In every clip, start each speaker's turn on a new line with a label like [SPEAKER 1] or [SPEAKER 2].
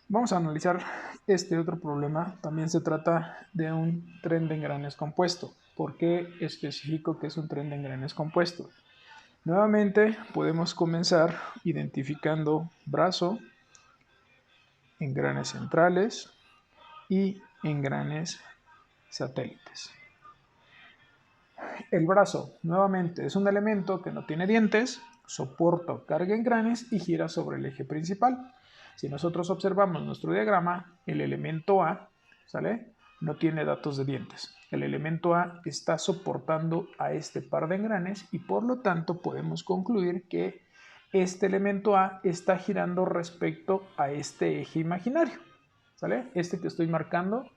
[SPEAKER 1] Vamos a analizar este otro problema. También se trata de un tren de engranes compuesto. ¿Por qué especifico que es un tren de engranes compuesto? Nuevamente podemos comenzar identificando brazo, engranes centrales y engranes satélites. El brazo, nuevamente, es un elemento que no tiene dientes, soporta o carga engranes y gira sobre el eje principal. Si nosotros observamos nuestro diagrama, el elemento A, ¿sale?, no tiene datos de dientes. El elemento A está soportando a este par de engranes y por lo tanto podemos concluir que este elemento A está girando respecto a este eje imaginario, ¿sale? Este que estoy marcando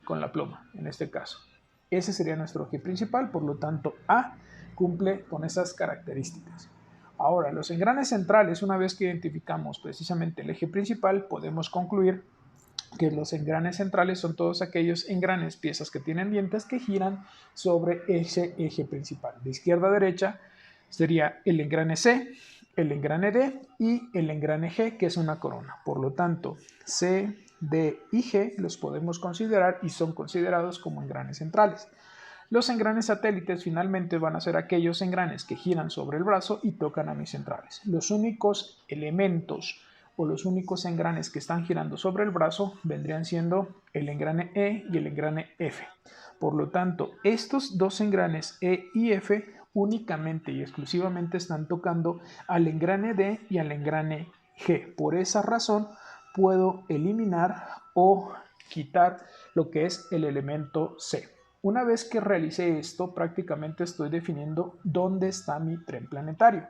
[SPEAKER 1] con la pluma, en este caso. Ese sería nuestro eje principal, por lo tanto A cumple con esas características. Ahora, los engranes centrales, una vez que identificamos precisamente el eje principal, podemos concluir que los engranes centrales son todos aquellos engranes, piezas que tienen dientes que giran sobre ese eje principal. De izquierda a derecha sería el engrane C, el engrane D y el engrane G, que es una corona. Por lo tanto, C, D y G los podemos considerar y son considerados como engranes centrales. Los engranes satélites finalmente van a ser aquellos engranes que giran sobre el brazo y tocan a mis centrales. Los únicos elementos o los únicos engranes que están girando sobre el brazo vendrían siendo el engrane E y el engrane F. Por lo tanto, estos dos engranes E y F únicamente y exclusivamente están tocando al engrane D y al engrane G. Por esa razón, puedo eliminar o quitar lo que es el elemento C. Una vez que realicé esto, prácticamente estoy definiendo dónde está mi tren planetario.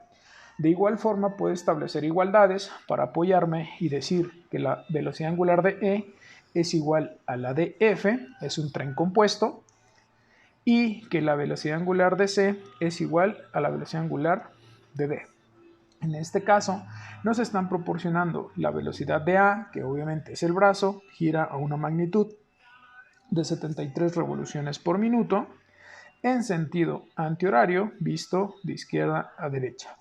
[SPEAKER 1] De igual forma, puedo establecer igualdades para apoyarme y decir que la velocidad angular de E es igual a la de F, es un tren compuesto, y que la velocidad angular de C es igual a la velocidad angular de D. En este caso, nos están proporcionando la velocidad de A, que obviamente es el brazo, gira a una magnitud de 73 revoluciones por minuto, en sentido antihorario, visto de izquierda a derecha.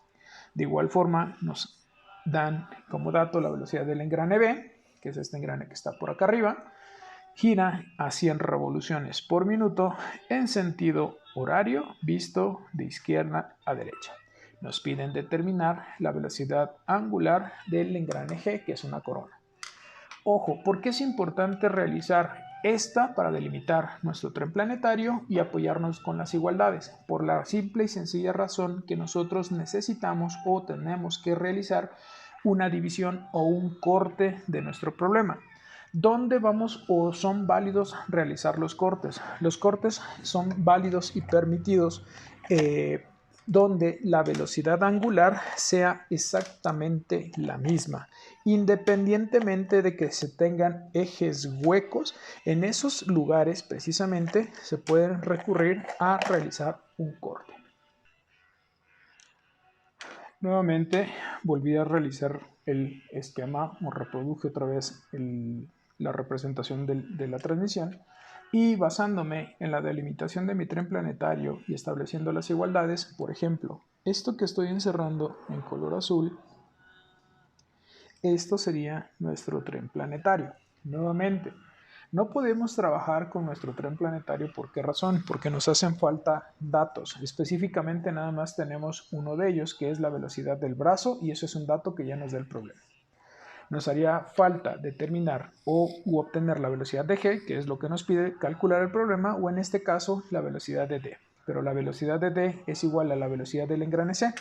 [SPEAKER 1] De igual forma, nos dan como dato la velocidad del engrane B, que es este engrane que está por acá arriba, gira a 100 revoluciones por minuto en sentido horario, visto de izquierda a derecha. Nos piden determinar la velocidad angular del engrane G, que es una corona. Ojo, ¿por qué es importante realizar esta para delimitar nuestro tren planetario y apoyarnos con las igualdades? Por la simple y sencilla razón que nosotros necesitamos o tenemos que realizar una división o un corte de nuestro problema. ¿Dónde vamos o son válidos realizar los cortes? Los cortes son válidos y permitidos donde la velocidad angular sea exactamente la misma, independientemente de que se tengan ejes huecos. En esos lugares precisamente se puede recurrir a realizar un corte. Nuevamente volví a realizar el esquema o reproduje otra vez la representación de la transmisión y basándome en la delimitación de mi tren planetario y estableciendo las igualdades, por ejemplo, esto que estoy encerrando en color azul, esto sería nuestro tren planetario. Nuevamente, no podemos trabajar con nuestro tren planetario. ¿Por qué razón? Porque nos hacen falta datos. Específicamente nada más tenemos uno de ellos, que es la velocidad del brazo, y eso es un dato que ya nos da el problema. Nos haría falta determinar u obtener la velocidad de G, que es lo que nos pide calcular el problema, o en este caso la velocidad de D. Pero la velocidad de D es igual a la velocidad del engrane C.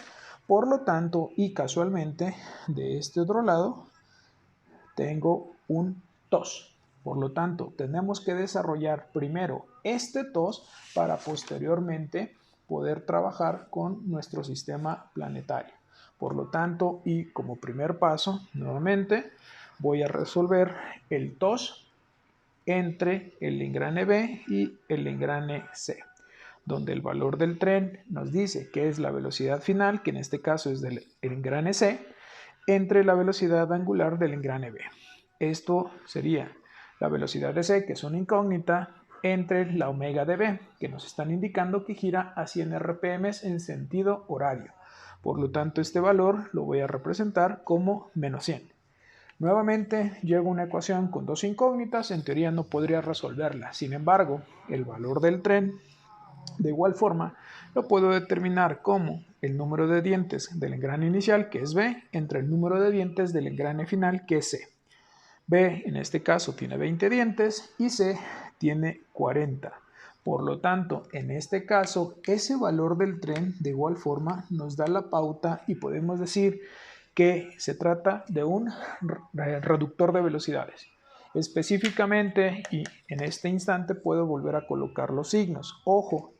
[SPEAKER 1] Por lo tanto, y casualmente, de este otro lado, tengo un TOS. Por lo tanto, tenemos que desarrollar primero este TOS para posteriormente poder trabajar con nuestro sistema planetario. Por lo tanto, y como primer paso, nuevamente, voy a resolver el TOS entre el engrane B y el engrane C, donde el valor del tren nos dice que es la velocidad final, que en este caso es del engrane C, entre la velocidad angular del engrane B. Esto sería la velocidad de C, que es una incógnita, entre la omega de B, que nos están indicando que gira a 100 RPM en sentido horario. Por lo tanto, este valor lo voy a representar como menos 100. Nuevamente llega una ecuación con dos incógnitas, en teoría no podría resolverla. Sin embargo, el valor del tren, de igual forma, lo puedo determinar como el número de dientes del engrane inicial, que es B, entre el número de dientes del engrane final, que es C. B, en este caso, tiene 20 dientes y C tiene 40. Por lo tanto, en este caso, ese valor del tren de igual forma nos da la pauta y podemos decir que se trata de un reductor de velocidades. Específicamente, y en este instante puedo volver a colocar los signos. Ojo,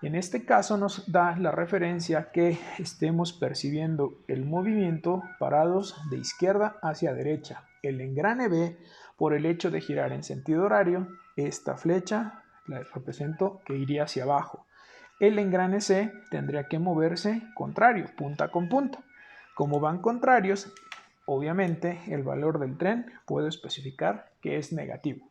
[SPEAKER 1] en este caso nos da la referencia que estemos percibiendo el movimiento parados de izquierda hacia derecha. El engrane B, por el hecho de girar en sentido horario, esta flecha la represento que iría hacia abajo. El engrane C tendría que moverse contrario, punta con punta. Como van contrarios, obviamente el valor del tren puedo especificar que es negativo.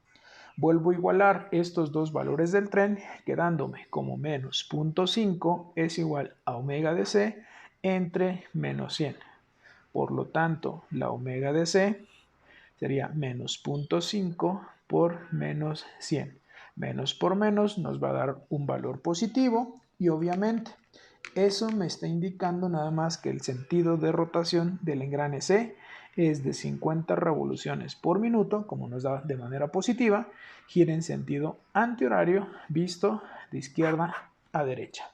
[SPEAKER 1] Vuelvo a igualar estos dos valores del tren, quedándome como menos 0.5 es igual a omega de C entre menos 100. Por lo tanto, la omega de C sería menos 0.5 por menos 100. Menos por menos nos va a dar un valor positivo y obviamente eso me está indicando nada más que el sentido de rotación del engrane C es de 50 revoluciones por minuto, como nos da de manera positiva, gira en sentido antihorario visto de izquierda a derecha.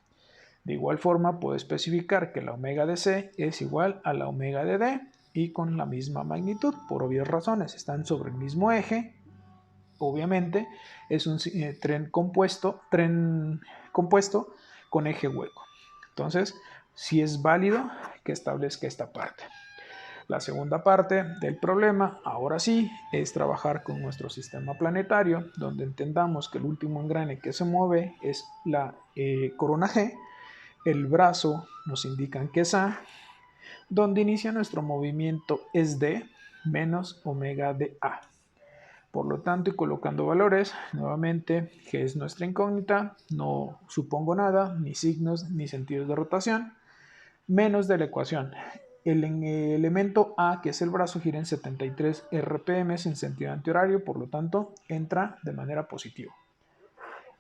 [SPEAKER 1] De igual forma puedo especificar que la omega de C es igual a la omega de D y con la misma magnitud, por obvias razones, están sobre el mismo eje. Obviamente es un tren compuesto con eje hueco. Entonces, sí es válido que establezca esta parte. La segunda parte del problema, ahora sí, es trabajar con nuestro sistema planetario, donde entendamos que el último engrane que se mueve es la corona G, el brazo nos indican que es A, donde inicia nuestro movimiento es D menos omega de A. Por lo tanto, y colocando valores, nuevamente, G es nuestra incógnita, no supongo nada, ni signos ni sentidos de rotación, menos de la ecuación. El elemento A, que es el brazo, gira en 73 RPM en sentido antihorario, por lo tanto, entra de manera positiva.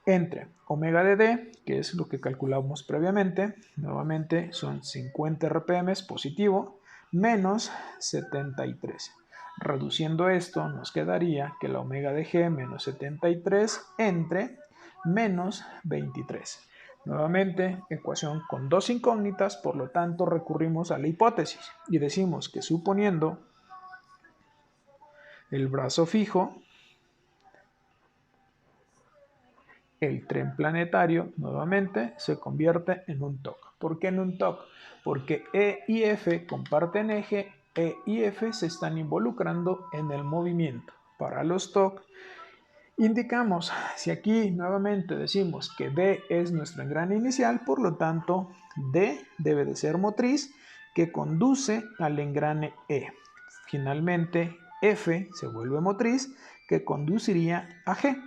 [SPEAKER 1] Entre omega de D, que es lo que calculamos previamente, nuevamente son 50 RPM positivo, menos 73. Reduciendo esto, nos quedaría que la omega de G menos 73 entre menos 23. Nuevamente, ecuación con dos incógnitas, por lo tanto recurrimos a la hipótesis y decimos que suponiendo el brazo fijo, el tren planetario nuevamente se convierte en un TOC. ¿Por qué en un TOC? Porque E y F comparten eje, E y F se están involucrando en el movimiento. Para los TOC, indicamos, si aquí nuevamente decimos que D es nuestro engrane inicial, por lo tanto, D debe de ser motriz que conduce al engrane E. Finalmente, F se vuelve motriz que conduciría a G.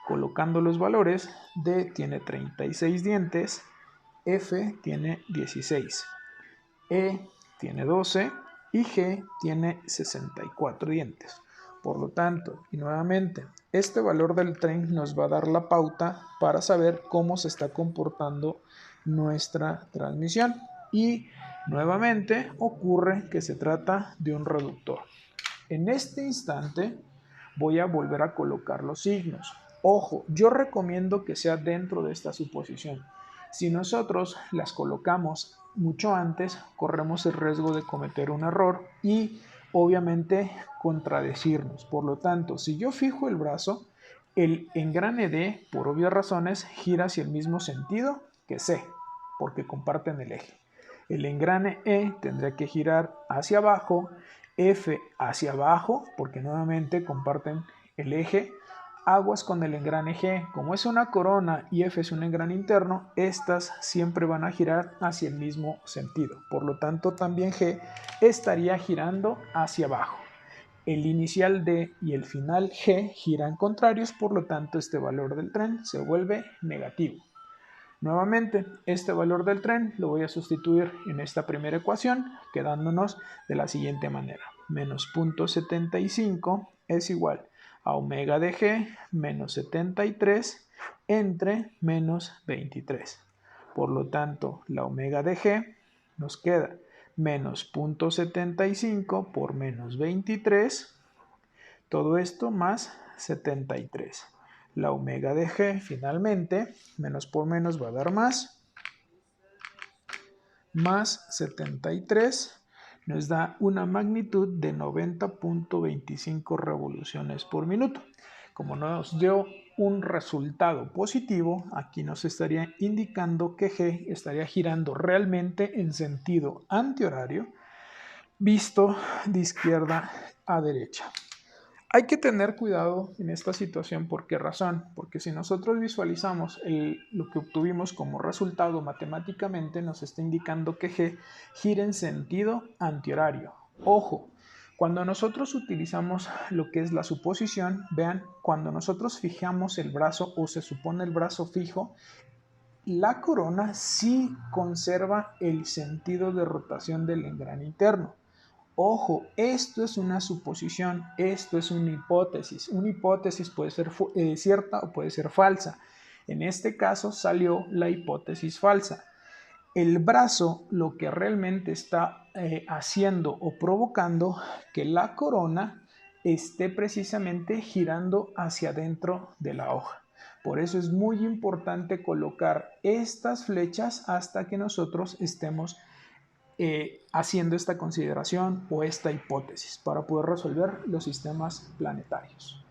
[SPEAKER 1] Colocando los valores, D tiene 36 dientes, F tiene 16, E tiene 12 y G tiene 64 dientes. Por lo tanto, y nuevamente, este valor del tren nos va a dar la pauta para saber cómo se está comportando nuestra transmisión. Y nuevamente ocurre que se trata de un reductor. En este instante voy a volver a colocar los signos. Ojo, yo recomiendo que sea dentro de esta suposición. Si nosotros las colocamos mucho antes, corremos el riesgo de cometer un error y obviamente contradecirnos. Por lo tanto, si yo fijo el brazo, el engrane D, por obvias razones, gira hacia el mismo sentido que C, porque comparten el eje. El engrane E tendrá que girar hacia abajo, F hacia abajo, porque nuevamente comparten el eje. Aguas con el engrane G, como es una corona y F es un engrane interno, estas siempre van a girar hacia el mismo sentido. Por lo tanto, también G estaría girando hacia abajo. El inicial D y el final G giran contrarios, por lo tanto, este valor del tren se vuelve negativo. Nuevamente, este valor del tren lo voy a sustituir en esta primera ecuación, quedándonos de la siguiente manera. menos 0.75 es igual a omega de G menos 73 entre menos 23. Por lo tanto, la omega de G nos queda menos 0.75 por menos 23, todo esto más 73. La omega de G finalmente, menos por menos va a dar más 73 nos da una magnitud de 90.25 revoluciones por minuto. Como nos dio un resultado positivo, aquí nos estaría indicando que G estaría girando realmente en sentido antihorario, visto de izquierda a derecha. Hay que tener cuidado en esta situación. ¿Por qué razón? Porque si nosotros visualizamos lo que obtuvimos como resultado matemáticamente, nos está indicando que G gira en sentido antihorario. Ojo, cuando nosotros utilizamos lo que es la suposición, vean, cuando nosotros fijamos el brazo o se supone el brazo fijo, la corona sí conserva el sentido de rotación del engrane interno. Ojo, esto es una suposición, esto es una hipótesis. Una hipótesis puede ser cierta o puede ser falsa. En este caso salió la hipótesis falsa. El brazo lo que realmente está haciendo o provocando que la corona esté precisamente girando hacia adentro de la hoja. Por eso es muy importante colocar estas flechas hasta que nosotros estemos haciendo esta consideración o esta hipótesis para poder resolver los sistemas planetarios.